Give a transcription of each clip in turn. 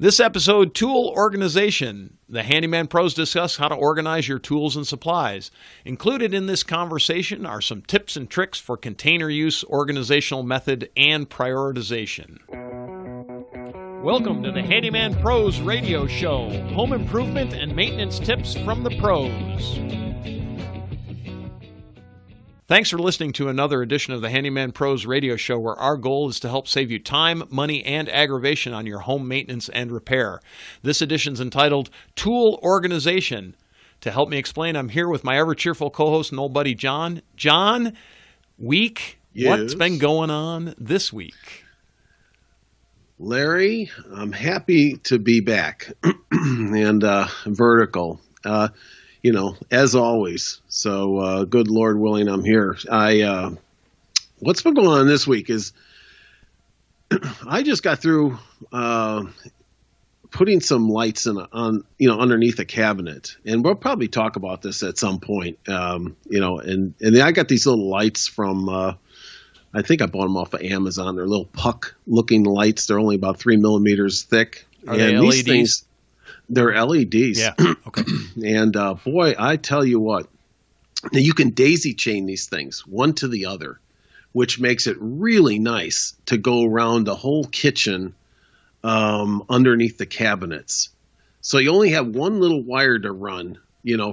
This episode, Tool Organization. The Handyman pros discuss how to organize your tools and supplies. Included in this conversation are some tips and tricks for container use, organizational method, and prioritization. Welcome to the Handyman Pros Radio Show. Home improvement and maintenance tips from the pros. Thanks for listening to another edition of the Handyman Pros Radio Show, where our goal is to help save you time, money, and aggravation on your home maintenance and repair. This edition's entitled Tool Organization. To help me explain, I'm here with my ever-cheerful co-host and old buddy John. John, Yes. What's been going on this week? Larry, I'm happy to be back and vertical. As always. So, good Lord willing, I'm here. What's been going on this week is I just got through putting some lights underneath a cabinet, and we'll probably talk about this at some point. And then I got these little lights from. I think I bought them off of Amazon. They're little puck-looking lights. They're only about 3 millimeters thick. Are they LEDs? These things, they're LEDs. Yeah. Okay. And boy, I tell you what, now you can daisy chain these things one to the other, which makes it really nice to go around the whole kitchen underneath the cabinets. So you only have one little wire to run,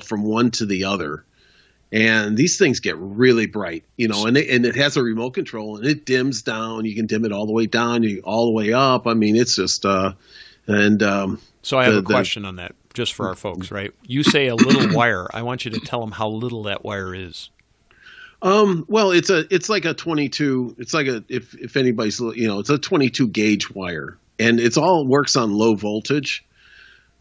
from one to the other. And these things get really bright, and it has a remote control, and it dims down. You can dim it all the way down, all the way up. I mean, it's just So I have a question on that, just for our folks, right? You say a little wire. I want you to tell them how little that wire is. Well, it's like a 22. It's like if anybody's, it's a 22 gauge wire, and it's all works on low voltage,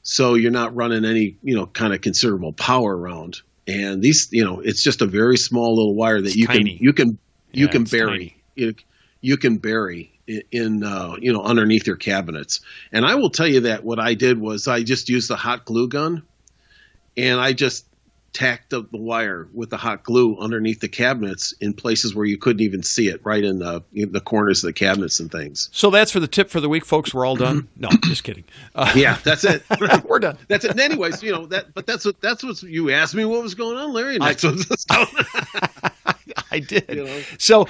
so you're not running any, kind of considerable power around. And these, it's just a very small little wire that you can bury. You can bury in underneath your cabinets. And I will tell you that what I did was I just used the hot glue gun, and I just tacked up the wire with the hot glue underneath the cabinets in places where you couldn't even see it, right in the corners of the cabinets and things. So that's for the tip for the week, folks. We're all done. No, just kidding. Yeah, that's it. We're done. That's it. And anyways, but that's what you asked me what was going on, Larry. And that's what's going on. I did. So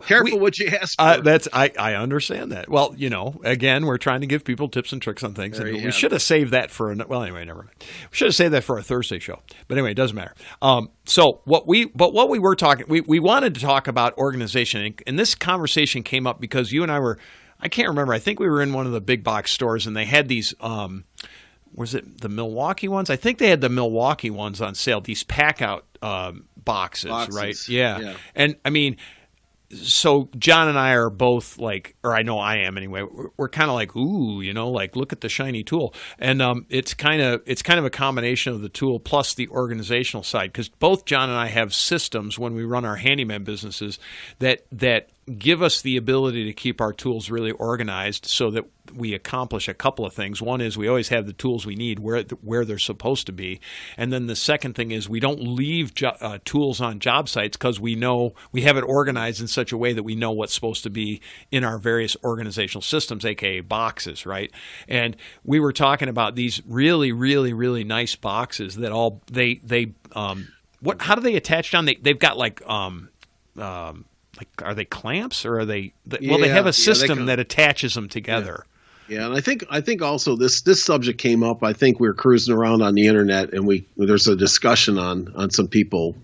careful what you ask for. I understand that. Well, again, we're trying to give people tips and tricks on things, and we should have saved that for anyway, never mind. We should have saved that for our Thursday show. But anyway, it doesn't matter. So what we were talking, we wanted to talk about organization, and this conversation came up because you and I were, I can't remember. I think we were in one of the big box stores, and they had these. Was it the Milwaukee ones? I think they had the Milwaukee ones on sale. These pack out boxes, right? Yeah. And I mean, so John and I are both like, or I know I am anyway. We're kind of like, ooh, like look at the shiny tool, and it's kind of a combination of the tool plus the organizational side, because both John and I have systems when we run our handyman businesses that give us the ability to keep our tools really organized so that we accomplish a couple of things. One is we always have the tools we need where they're supposed to be. And then the second thing is we don't leave tools on job sites because we know we have it organized in such a way that we know what's supposed to be in our various organizational systems, aka boxes, right? And we were talking about these really, really, really nice boxes that all how do they attach down? They've got like are they clamps or are they? They have a system that attaches them together. Yeah, and I think also this subject came up. I think we were cruising around on the internet, and there's a discussion on some people,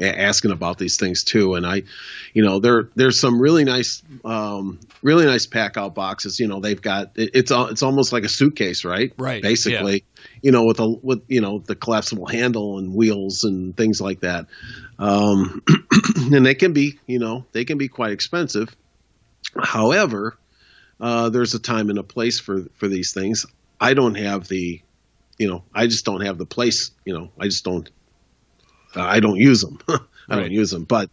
asking about these things too. And there's some really nice pack out boxes. They've got it's almost like a suitcase, right? Right. Basically, yeah. With the collapsible handle and wheels and things like that. And they can be quite expensive. However, there's a time and a place for these things. I don't have I just don't have the place. I don't use them. I don't use them, but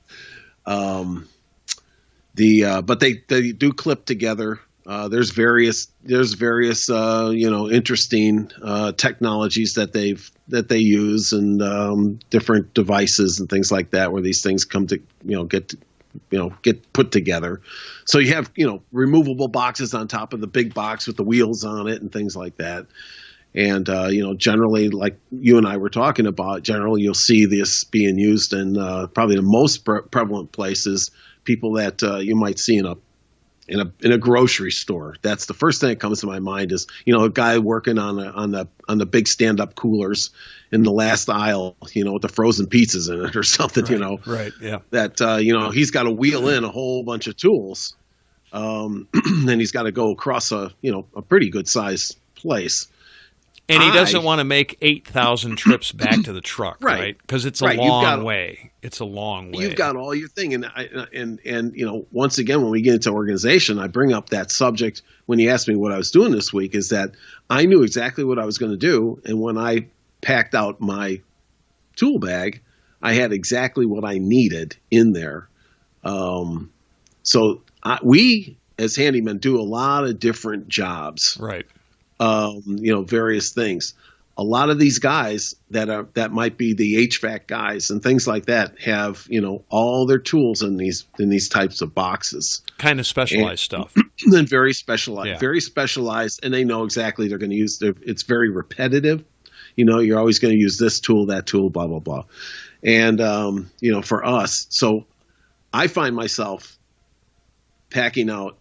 but they do clip together. There's various interesting technologies that they use, and different devices and things like that, where these things come to get put together. So you have, removable boxes on top of the big box with the wheels on it and things like that. And, generally, like you and I were talking about, generally you'll see this being used in probably the most prevalent places, people that you might see in a grocery store. That's the first thing that comes to my mind is, a guy working on the big stand-up coolers in the last aisle, with the frozen pizzas in it or something, Right, yeah. That, he's got to wheel in a whole bunch of tools. Then he's got to go across a pretty good sized place. And he doesn't want to make 8,000 trips back to the truck, right? Because it's a long way. It's a long way. You've got all your thing, and once again, when we get into organization, I bring up that subject when you asked me what I was doing this week. Is that I knew exactly what I was going to do, and when I packed out my tool bag, I had exactly what I needed in there. So we as handymen do a lot of different jobs, right? Various things. A lot of these guys that might be the HVAC guys and things like that have, all their tools in these types of boxes. Kind of specialized stuff. And very specialized, and they know exactly they're going to use. It's very repetitive. You're always going to use this tool, that tool, blah blah blah. And for us, so I find myself packing out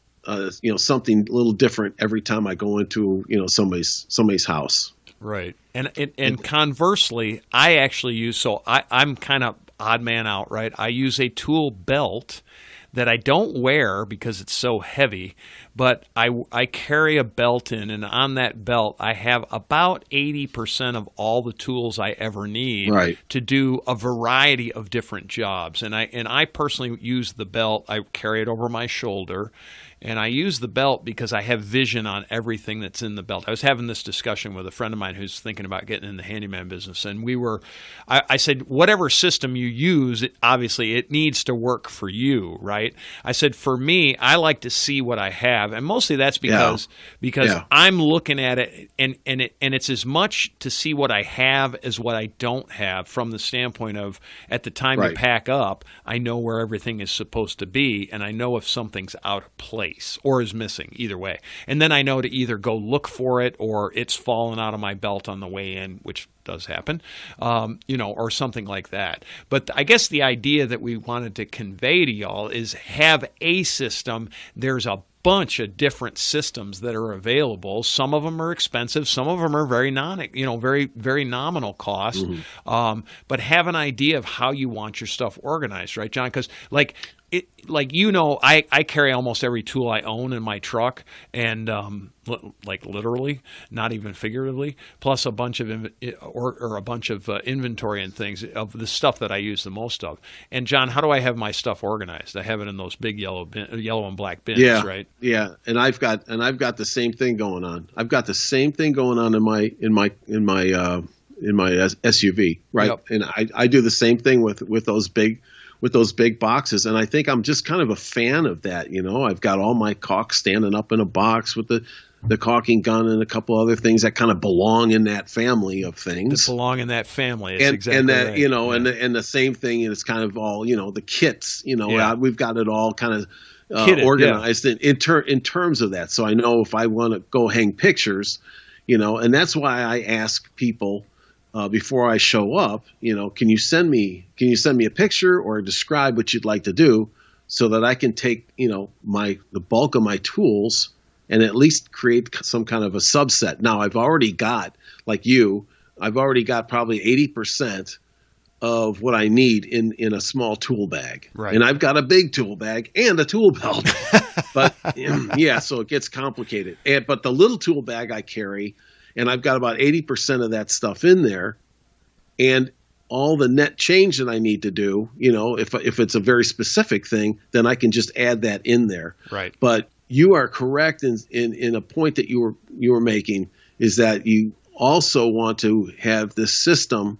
something a little different every time I go into, somebody's house. Right. And conversely, I actually use, I'm kind of odd man out, right? I use a tool belt that I don't wear because it's so heavy, but I carry a belt in, and on that belt I have about 80% of all the tools I ever need to do a variety of different jobs. And I personally use the belt. I carry it over my shoulder. And I use the belt because I have vision on everything that's in the belt. I was having this discussion with a friend of mine who's thinking about getting in the handyman business. And I said, whatever system you use, obviously it needs to work for you, right? I said, for me, I like to see what I have. And mostly that's because I'm looking at it and it's as much to see what I have as what I don't have, from the standpoint of at the time to pack up, I know where everything is supposed to be, and I know if something's out of place or is missing, either way. And then I know to either go look for it or it's fallen out of my belt on the way in, which does happen, or something like that. But I guess the idea that we wanted to convey to y'all is have a system. There's a bunch of different systems that are available. Some of them are expensive. Some of them are very very, very nominal cost. Mm-hmm. But have an idea of how you want your stuff organized, right, John? Because I carry almost every tool I own in my truck, and literally, not even figuratively, plus a bunch of inventory and things of the stuff that I use the most of. And John, how do I have my stuff organized? I have it in those big yellow and black bins, right? Yeah, and I've got the same thing going on. I've got the same thing going on in my SUV, right? Yep. And I do the same thing with those big boxes, and I think I'm just kind of a fan of that. I've got all my caulk standing up in a box with the caulking gun and a couple other things that kind of belong in that family of things. That belong in that family, and that right. and the same thing. And it's kind of all the kits. We've got it all kind of organized in terms of that. So I know if I want to go hang pictures, and that's why I ask people. Before I show up, can you send me a picture or describe what you'd like to do, so that I can take the bulk of my tools and at least create some kind of a subset. Now I've already got probably 80% of what I need in a small tool bag, right? And I've got a big tool bag and a tool belt, but so it gets complicated. But the little tool bag I carry. And I've got about 80% of that stuff in there, and all the net change that I need to do, if it's a very specific thing, then I can just add that in there. Right. But you are correct in a point that you were making, is that you also want to have this system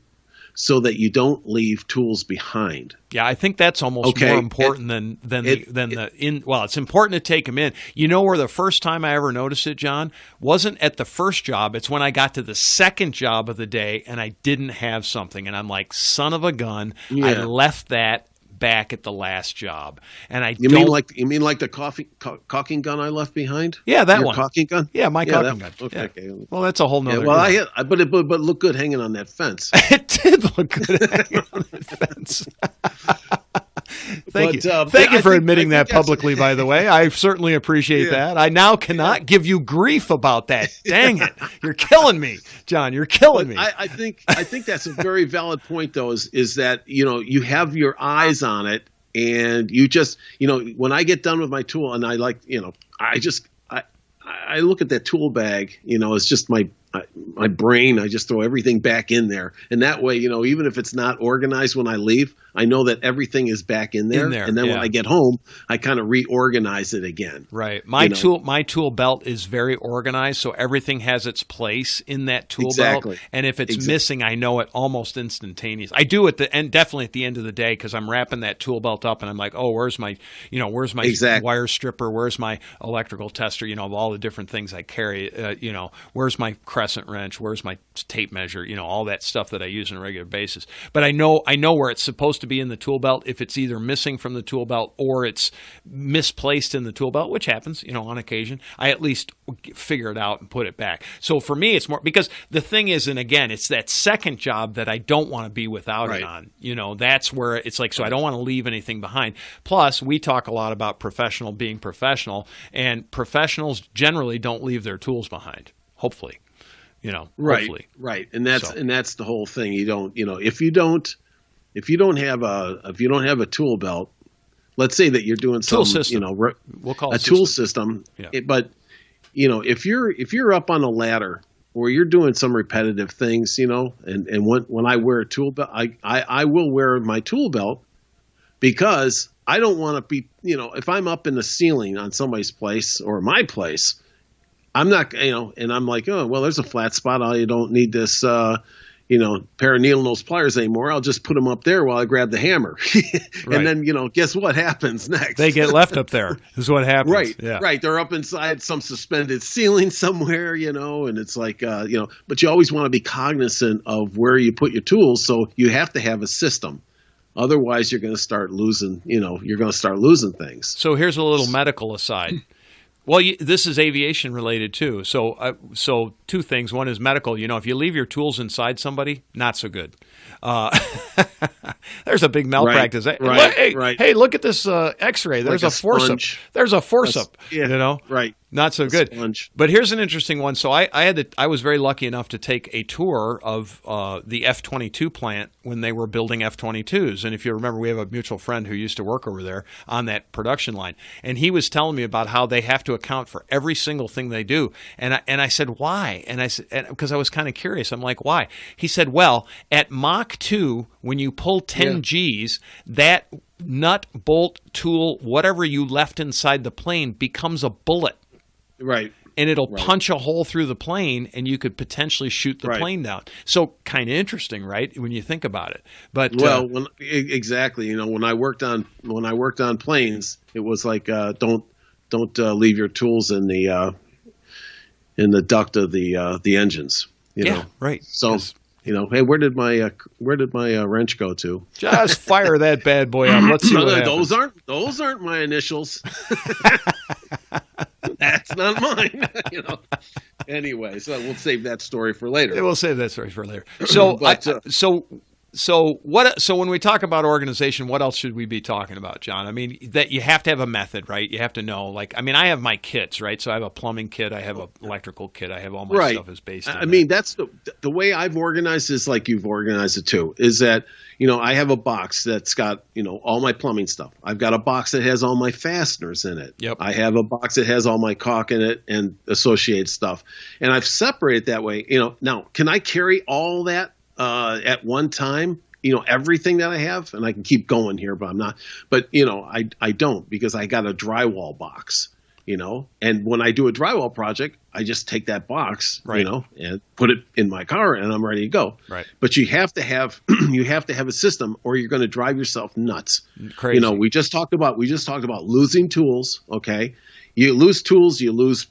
so that you don't leave tools behind. Yeah, I think that's almost more important it's important to take them in. Where the first time I ever noticed it, John, wasn't at the first job. It's when I got to the second job of the day and I didn't have something. And I'm like, son of a gun, I left that back at the last job. And you mean like the caulking gun I left behind? Yeah, that Your one. caulking gun? Yeah, my caulking gun. Okay. Yeah. Well, that's a whole nother. Yeah, well, but it looked good hanging on that fence. It did look good hanging on that fence. Thank you. Thank you for admitting that publicly, by the way. I certainly appreciate that. I now cannot give you grief about that. Dang it. You're killing me, John. You're killing me. I think that's a very valid point, though, is that, you have your eyes on it, and you just, when I get done with my tool, and I look at that tool bag, it's just my brain. I just throw everything back in there, and that way, even if it's not organized when I leave, I know that everything is back in there. And then when I get home, I kind of reorganize it again. Right. My tool belt is very organized, so everything has its place in that tool belt. And if it's missing, I know it almost instantaneous. I do at the end, definitely at the end of the day, because I'm wrapping that tool belt up, and I'm like, oh, where's my wire stripper? Where's my electrical tester? Of all the different things I carry. Where's my crescent wrench? Where's my tape measure? All that stuff that I use on a regular basis. But I know where it's supposed to be in the tool belt. If it's either missing from the tool belt or it's misplaced in the tool belt, which happens, on occasion, I at least figure it out and put it back. So for me, it's more because the thing is, and again, it's that second job that I don't want to be without it on. That's where it's like, so I don't want to leave anything behind. Plus, we talk a lot about being professional, and professionals generally don't leave their tools behind. Hopefully. Hopefully. Right. And that's the whole thing. You don't, if you don't have a tool belt, let's say that you're doing some, tool system. We'll call it a tool system. Yeah. But if you're up on a ladder or you're doing some repetitive things, and when I wear a tool belt, I will wear my tool belt because I don't want to be, if I'm up in the ceiling on somebody's place or my place, I'm not, and I'm like, oh, well, there's a flat spot. I don't need this, pair of needle nose pliers anymore. I'll just put them up there while I grab the hammer. And then, guess what happens next? They get left up there is what happens. Right. Yeah. Right. They're up inside some suspended ceiling somewhere, and it's like, but you always want to be cognizant of where you put your tools. So you have to have a system. Otherwise, you're going to start losing, things. So here's a little medical aside. Well, this is aviation related too. So two things. One is medical. If you leave your tools inside somebody, not so good. There's a big malpractice. Right. Hey, look at this X-ray. There's like a forceps. There's a forceps. Right. Not so good. But here's an interesting one. So I was very lucky enough to take a tour of the F-22 plant when they were building F-22s. And if you remember, we have a mutual friend who used to work over there on that production line, and he was telling me about how they have to account for every single thing they do. And I said, why? And I said, because I was kind of curious. I'm like, why? He said, well, at Mach 2, when you pull 10 Gs, that nut, bolt, tool, whatever you left inside the plane becomes a bullet. Right. And it'll punch a hole through the plane, and you could potentially shoot the plane down. So kind of interesting, right? When you think about it. But exactly. When I worked on planes, it was like don't leave your tools in the duct of the engines. Right. So. Yes. Hey, where did my wrench go to? Just fire that bad boy up. Let's see what happens. Those aren't my initials. That's not mine. Anyway, so we'll save that story for later. Yeah, we'll save that story for later. So, So when we talk about organization, what else should we be talking about, John? I mean, that you have to have a method, right? You have to know, I have my kits, right? So I have a plumbing kit, I have an electrical kit, I have all my stuff is based on that. That's the way I've organized is like you've organized it too, is that, I have a box that's got, all my plumbing stuff. I've got a box that has all my fasteners in it. Yep. I have a box that has all my caulk in it and associated stuff. And I've separated that way. Now, can I carry all that at one time, everything that I have, and I can keep going here, but I'm not, but I don't, because I got a drywall box, and when I do a drywall project, I just take that box, and put it in my car and I'm ready to go. Right. But you have to have, a system or you're going to drive yourself nuts. Crazy. We just talked about losing tools. Okay. You lose tools, you lose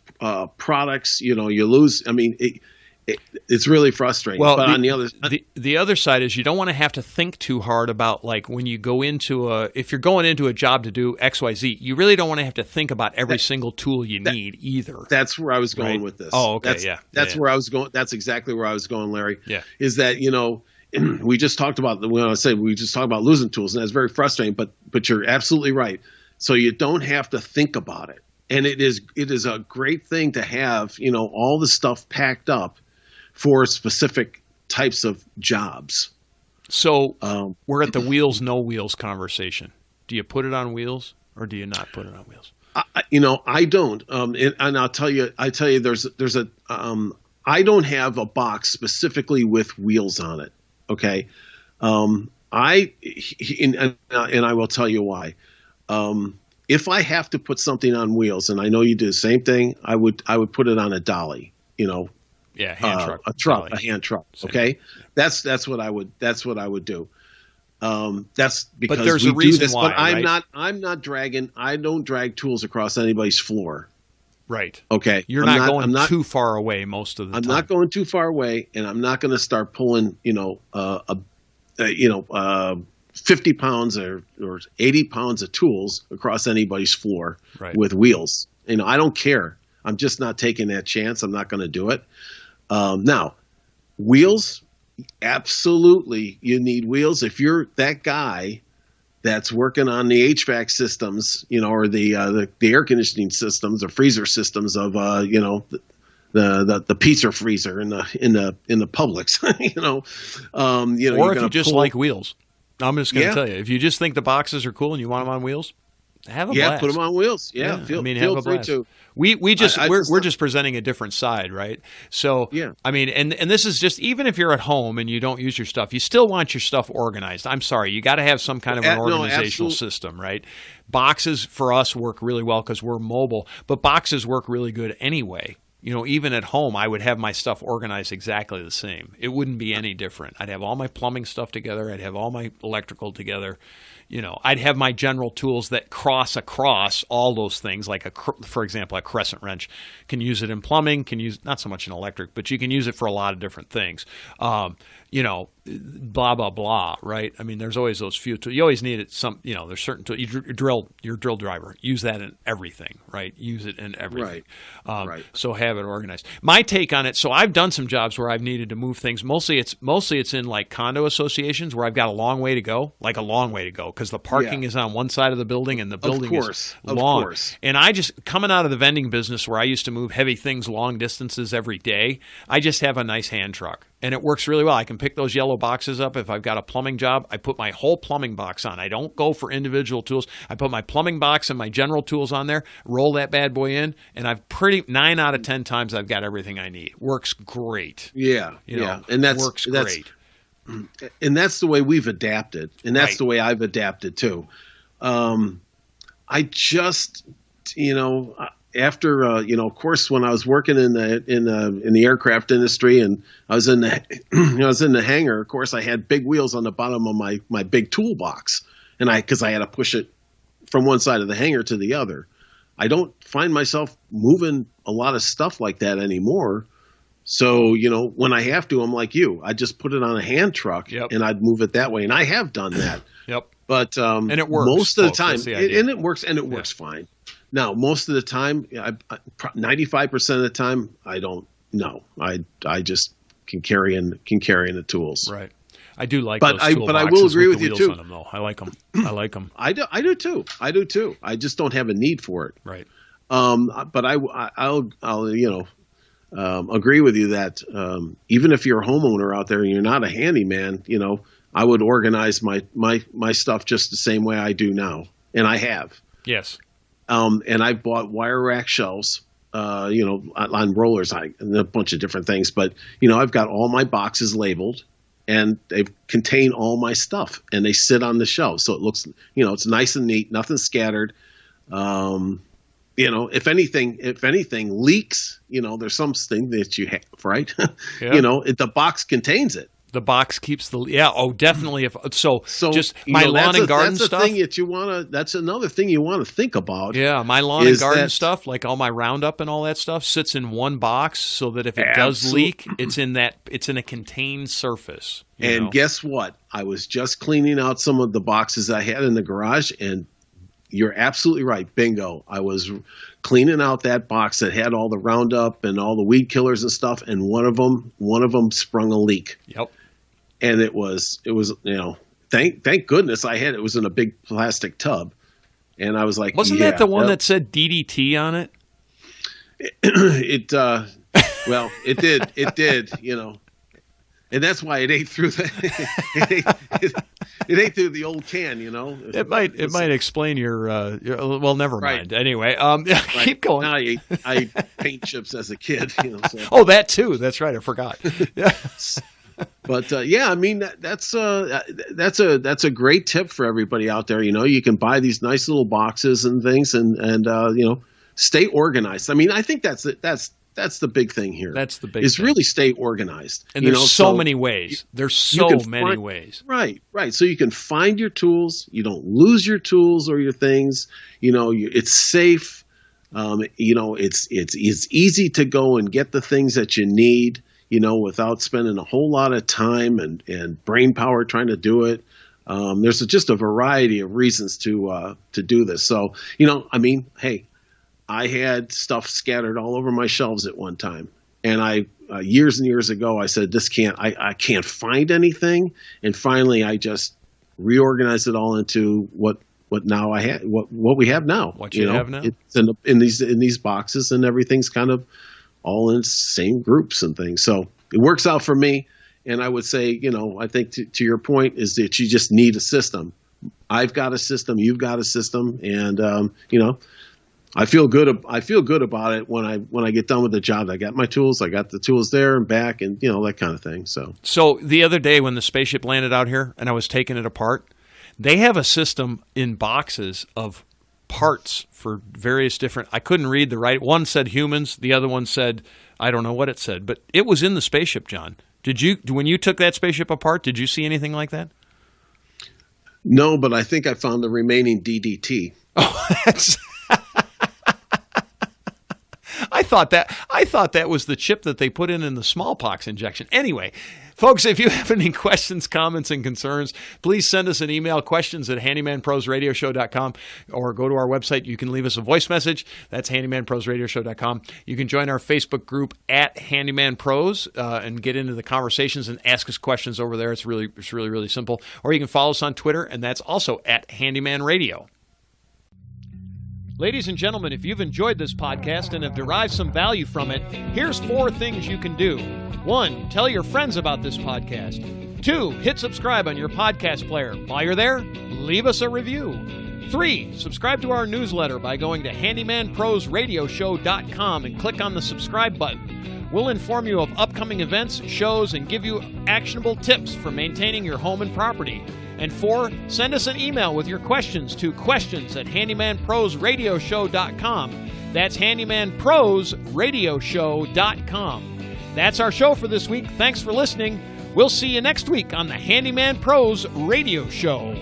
products, you lose, it's really frustrating. Well, but on the other, the other side is you don't want to have to think too hard about, like, when you go into if you're going into a job to do XYZ, you really don't want to have to think about every single tool you need either. That's where I was going with this. Oh, okay, that's where I was going. That's exactly where I was going, Larry. Yeah, is that we just talked about we just talked about losing tools, and that's very frustrating. But you're absolutely right. So you don't have to think about it, and it is a great thing to have all the stuff packed up for specific types of jobs. So we're at the wheels, no wheels conversation. Do you put it on wheels or do you not put it on wheels? I don't. And I'll tell you, there's a, I don't have a box specifically with wheels on it. Okay. And I will tell you why. If I have to put something on wheels, and I know you do the same thing, I would put it on a dolly, Yeah, hand truck. A hand truck. Same. Okay, that's what I would do. That's because but there's we a reason do this. why, but I'm right? I'm not dragging. I don't drag tools across anybody's floor. Right. Okay. You're not going too far away most of the time. I'm not going too far away, and I'm not going to start pulling 50 pounds or 80 pounds of tools across anybody's floor with wheels. I don't care. I'm just not taking that chance. I'm not going to do it. Now, wheels, absolutely, you need wheels. If you're that guy that's working on the HVAC systems, or the air conditioning systems or freezer systems of the pizza freezer in the Publix, or if you just like wheels. I'm just going to tell you, if you just think the boxes are cool and you want them on wheels, have a blast. Put them on wheels. Yeah. Feel free to. We're just presenting a different side, right? So, I mean, and this is just, even if you're at home and you don't use your stuff, you still want your stuff organized. I'm sorry, you got to have some kind of an organizational system, right? Boxes for us work really well because we're mobile, but boxes work really good anyway. Even at home, I would have my stuff organized exactly the same. It wouldn't be any different. I'd have all my plumbing stuff together. I'd have all my electrical together. I'd have my general tools that cross across all those things. Like, for example, a crescent wrench. Can use it in plumbing, can use, not so much in electric, but you can use it for a lot of different things. Blah, blah, blah, right? I mean, there's always those few tools. You always need it. There's certain tools. Your drill driver, use that in everything, right? Use it in everything. Right. So have it organized. My take on it, so I've done some jobs where I've needed to move things. Mostly it's in like condo associations where I've got a long way to go, because the parking is on one side of the building and the building is long. Of course. And I just, coming out of the vending business where I used to move heavy things long distances every day, I just have a nice hand truck. And it works really well. I can pick those yellow boxes up. If I've got a plumbing job, I put my whole plumbing box on. I don't go for individual tools. I put my plumbing box and my general tools on there, roll that bad boy in, and 9 out of 10 times I've got everything I need. Works great. Yeah. And works great. And that's the way we've adapted. And that's the way I've adapted too. I just, after of course, when I was working in the aircraft industry and I was in the hangar, of course I had big wheels on the bottom of my big toolbox, and because I had to push it from one side of the hangar to the other. I don't find myself moving a lot of stuff like that anymore. So, when I have to, I'm like you. I just put it on a hand truck and I'd move it that way, and I have done that. Yep. But and it works most of the time, and it works fine. Now, most of the time, 95% of the time, I don't know. I just can carry in the tools. Right. I do like those toolboxes. But I will agree with you too. On them, though. I like them. I do too. I just don't have a need for it. Right. But I'll agree with you that even if you're a homeowner out there and you're not a handyman, I would organize my stuff just the same way I do now, and I have. Yes. And I've bought wire rack shelves, on rollers, and a bunch of different things. But, I've got all my boxes labeled, and they contain all my stuff, and they sit on the shelf. So it looks, it's nice and neat, nothing scattered. If anything leaks, there's something that you have, right? Yeah. The box contains it. The box keeps the definitely. So just my know, lawn and garden stuff. That's another thing you want to think about. Yeah, my lawn and garden stuff, like all my Roundup and all that stuff, sits in one box so that if it does leak, it's in a contained surface. And guess what? I was just cleaning out some of the boxes I had in the garage, and you're absolutely right. Bingo. I was cleaning out that box that had all the Roundup and all the weed killers and stuff, and one of them sprung a leak. Yep. And it was thank goodness it was in a big plastic tub, and I was like, wasn't that the one that said DDT on it? It did, and that's why it ate through it ate through the old can, It might explain your well, never mind. Right. Anyway, keep going. I ate paint chips as a kid, So. Oh, that too. That's right. I forgot. Yeah. But I mean that's a great tip for everybody out there. You can buy these nice little boxes and things, and stay organized. I mean, I think that's the big thing here. That's the big is thing. really stay organized. And there's so many ways. There's so many ways. Right. So you can find your tools. You don't lose your tools or your things. It's safe. It's easy to go and get the things that you need. Without spending a whole lot of time and brain power trying to do it. There's just a variety of reasons to do this. So, I mean, hey, I had stuff scattered all over my shelves at one time. And years and years ago, I said, I can't find anything. And finally, I just reorganized it all into what now I have, what we have now. What you have now? It's in these boxes, and everything's kind of all in the same groups and things. So it works out for me. And I would say, I think to your point is that you just need a system. I've got a system. You've got a system. And, I feel good about it when I get done with the job. I got my tools. I got the tools there and back and, that kind of thing. So the other day when the spaceship landed out here and I was taking it apart, they have a system in boxes of parts for various different, I couldn't read the right, one said humans, the other one said, I don't know what it said, but it was in the spaceship, John. When you took that spaceship apart, did you see anything like that? No, but I think I found the remaining DDT. Oh, that's... I thought that was the chip that they put in the smallpox injection. Anyway, folks, if you have any questions, comments, and concerns, please send us an email, questions@handymanprosradioshow.com, or go to our website. You can leave us a voice message. That's handymanprosradioshow.com. You can join our Facebook group at Handyman Pros and get into the conversations and ask us questions over there. It's really, really simple. Or you can follow us on Twitter, and that's also at Handyman Radio. Ladies and gentlemen, if you've enjoyed this podcast and have derived some value from it, here's 4 things you can do. 1, tell your friends about this podcast. 2, hit subscribe on your podcast player. While you're there, leave us a review. 3, subscribe to our newsletter by going to handymanprosradioshow.com and click on the subscribe button. We'll inform you of upcoming events, shows, and give you actionable tips for maintaining your home and property. And 4, send us an email with your questions to questions@handymanprosradioshow.com. That's handymanprosradioshow.com. That's our show for this week. Thanks for listening. We'll see you next week on the Handyman Pros Radio Show.